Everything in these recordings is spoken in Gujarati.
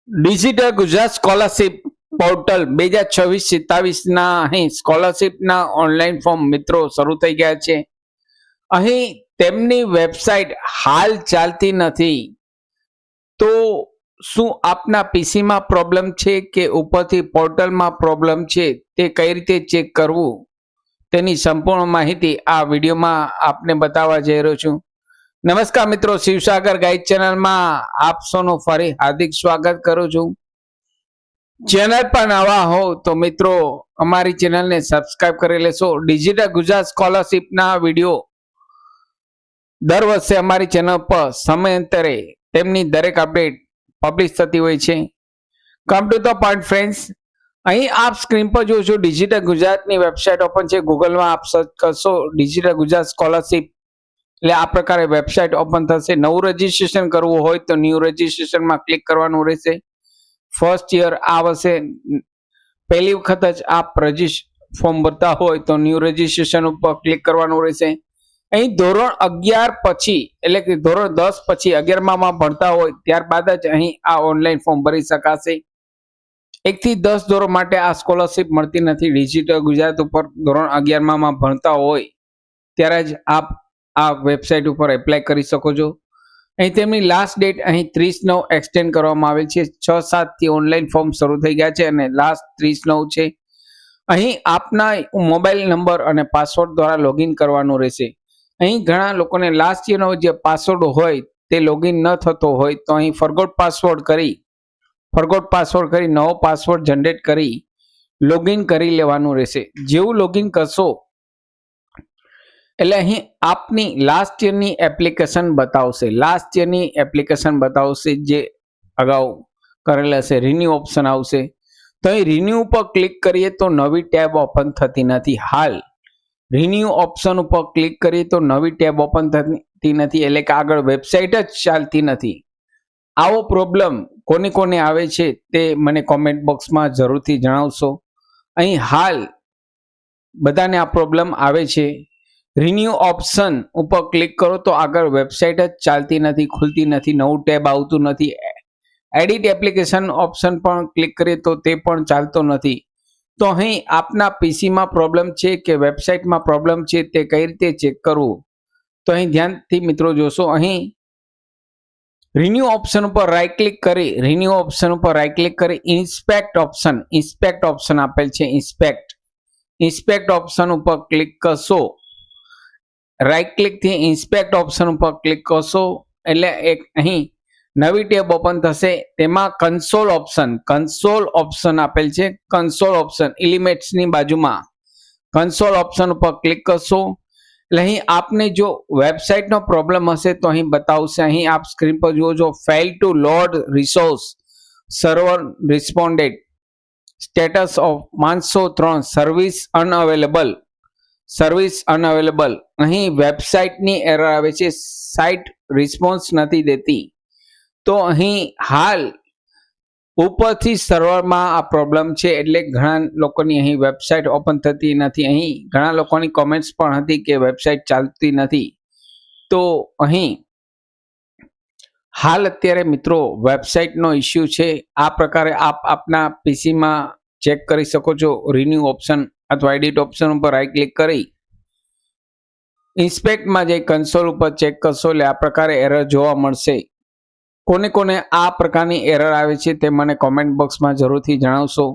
ડિજિટલ ગુજરાત સ્કોલરશિપ પોર્ટલ 2026-27 ના અહીં સ્કોલરશિપના ઓનલાઈન ફોર્મ મિત્રો શરૂ થઈ ગયા છે. અહીં તેમની વેબસાઇટ હાલ ચાલતી નથી. તો શું આપના પીસીમાં પ્રોબ્લેમ છે કે ઉપરથી પોર્ટલમાં પ્રોબ્લેમ છે તે કઈ રીતે ચેક કરવું તેની સંપૂર્ણ માહિતી આ વિડીયોમાં આપને બતાવવા જઈ રહ્યો છું. નમસ્કાર મિત્રો, શિવસાગર ગાઈડ ચેનલમાં આપ સૌનું ફરી હાર્દિક સ્વાગત કરું છું. ચેનલ પર નવા હો તો મિત્રો અમારી ચેનલને સબસ્ક્રાઇબ કરી લેશો. ડિજિટલ ગુજરાત સ્કોલરશિપના વિડીયો દર વર્ષે અમારી ચેનલ પર સમયાંતરે તેમની દરેક અપડેટ પબ્લિશ થતી હોય છે. Come to the point friends, અહીં આપ સ્ક્રીન પર જોશો ડિજિટલ ગુજરાતની વેબસાઇટ ઓપન છે. ગૂગલમાં આપ સર્ચ કરશો ડિજિટલ ગુજરાત સ્કોલરશિપ એટલે આ પ્રકારે વેબસાઇટ ઓપન થશે. નવું રજીસ્ટ્રેશન કરવું હોય તો ન્યૂ રજીસ્ટ્રેશનમાં ક્લિક કરવાનું રહેશે. ફર્સ્ટ યર આ વર્ષે પહેલી વખત જ આપ ફોર્મ ભરતા હોય તો ન્યૂ રજીસ્ટ્રેશન ઉપર ક્લિક કરવાનું રહેશે. અહીં ધોરણ 11 પછી એટલે કે ધોરણ 10 પછી 11માં ભણતા હોય ત્યારબાદ જ અહીં આ ઓનલાઈન ફોર્મ ભરી શકાશે. 1 થી 10 ધોરણ માટે આ સ્કોલરશિપ મળતી નથી. ડિજિટલ ગુજરાત ઉપર ધોરણ 11માં ભણતા હોય ત્યારે જ આપ આ વેબસાઇટ ઉપર એપ્લાય કરી શકો છો. અહીં તેમની લાસ્ટ ડેટ અહીં 30/9 એક્સટેન્ડ કરવામાં આવેલ છે. 6-7 થી ઓનલાઈન ફોર્મ શરૂ થઈ ગયા છે અને લાસ્ટ 30/9 છે. અહીં આપના મોબાઈલ નંબર અને પાસવર્ડ દ્વારા લોગિન કરવાનું રહેશે. અહીં ઘણા લોકોને લાસ્ટ યરનો જે પાસવર્ડ હોય તે લોગિન ન થતો હોય તો અહીં ફરગોટ પાસવર્ડ કરી નવો પાસવર્ડ જનરેટ કરી લોગિન કરી લેવાનું રહેશે. જેવું લોગિન કરશો એટલે અહીં આપની લાસ્ટ યરની એપ્લિકેશન બતાવશે. જે અગાઉ કરેલા છે રિન્યુ ઓપ્શન આવશે. તો અહીં રિન્યુ ઉપર ક્લિક કરીએ તો નવી ટેબ ઓપન થતી નથી. હાલ રિન્યુ ઓપ્શન ઉપર ક્લિક કરીએ તો નવી ટેબ ઓપન થતી નથી, એટલે કે આગળ વેબસાઇટ જ ચાલતી નથી. આવો પ્રોબ્લેમ કોને આવે છે તે મને કોમેન્ટ બોક્સમાં જરૂરથી જણાવશો. અહીં હાલ બધાને આ પ્રોબ્લેમ આવે છે. રિન્યુ ઓપ્શન ઉપર ક્લિક કરો તો આગળ વેબસાઇટ જ ચાલતી નથી, ખુલતી નથી, નવું ટેબ આવતું નથી. એડિટ એપ્લિકેશન ઓપ્શન પણ ક્લિક કરીએ તો તે પણ ચાલતો નથી. તો અહીં આપના પીસીમાં પ્રોબ્લેમ છે કે વેબસાઇટમાં પ્રોબ્લેમ છે તે કઈ રીતે ચેક કરવું તો અહીં ધ્યાનથી મિત્રો જોશો. અહીં રિન્યુ ઓપ્શન ઉપર રાઈટ ક્લિક કરી ઇન્સ્પેક્ટ ઓપ્શન આપેલ છે. ઇન્સ્પેક્ટ ઓપ્શન ઉપર ક્લિક કરશો. રાઈટ ક્લિક થી ઇન્સ્પેક્ટ ઓપ્શન ઉપર ક્લિક કરશો એટલે એક અહીં નવી ટેબ ઓપન થશે. તેમાં કન્સોલ ઓપ્શન આપેલ છે. કન્સોલ ઓપ્શન એલિમેન્ટ્સની બાજુમાં કન્સોલ ઓપ્શન ઉપર ક્લિક કરશો એટલે અહીં આપને જો વેબસાઇટનો પ્રોબ્લેમ હશે તો અહીં બતાવશે. અહીં આપ સ્ક્રીન પર જુઓ છો, fail to load resource, server responded, status of 503, service unavailable. અહીં વેબસાઇટની એરર આવે છે, સાઇટ રિસ્પોન્સ નથી દેતી. તો અહીં હાલ ઉપરથી સર્વરમાં આ પ્રોબ્લેમ છે એટલે ઘણા લોકોની અહીં વેબસાઇટ ઓપન થતી નથી. અહીં ઘણા લોકોની કોમેન્ટ્સ પણ હતી કે વેબસાઇટ ચાલતી નથી. તો અહીં હાલ અત્યારે મિત્રો વેબસાઇટનો ઇસ્યુ છે. આ પ્રકારે આપ આપના પીસીમાં ચેક કરી શકો છો. રિન્યુ ઓપ્શન અથવા એડિટ ઓપ્શન ઉપર રાઈટ ક્લિક કરી ઇન્સ્પેક્ટમાં જઈ કન્સોલ ઉપર ચેક કરશો એટલે આ પ્રકારે એરર જોવા મળશે. કોને આ પ્રકારની એરર આવે છે તે મને કોમેન્ટ બોક્સમાં જરૂરથી જણાવશો.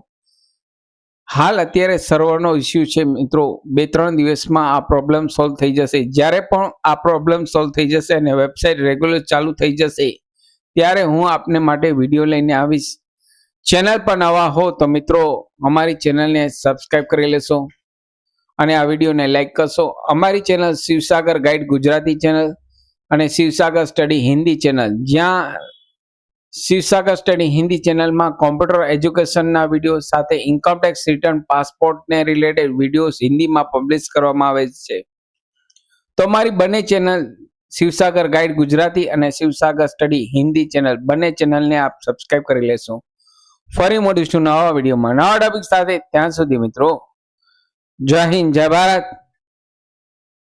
હાલ અત્યારે સર્વરનો ઇસ્યુ છે મિત્રો. 2-3 દિવસમાં આ પ્રોબ્લેમ સોલ્વ થઈ જશે. જ્યારે પણ આ પ્રોબ્લેમ સોલ્વ થઈ જશે અને વેબસાઇટ રેગ્યુલર ચાલુ થઈ જશે ત્યારે હું આપને માટે વિડીયો લઈને આવીશ. ચેનલ પર નવા હો તો મિત્રો અમારી ચેનલને સબસ્ક્રાઇબ કરી લેશો અને આ વિડીયોને લાઈક કરશો. અમારી channel Shivsagar guide Gujarati channel અને શિવસાગર સ્ટડી હિન્દી ચેનલ, જ્યાં શિવસાગર સ્ટડી હિન્દી ચેનલમાં કોમ્પ્યુટર એજ્યુકેશનના વિડીયો સાથે ઇન્કમટેક્સ રિટર્ન, પાસપોર્ટને રિલેટેડ વિડીયોઝ હિન્દીમાં પબ્લિશ કરવામાં આવે છે. તો અમારી બંને ચેનલ શિવસાગર ગાઈડ ગુજરાતી અને શિવસાગર સ્ટડી હિન્દી ચેનલ બંને ચેનલને આપ સબસ્ક્રાઇબ કરી લેશો. ફરી મળીશું નવા વિડીયોમાં નવા ટોપિક સાથે. ત્યાં સુધી મિત્રો જય હિન્દ, જય ભારત.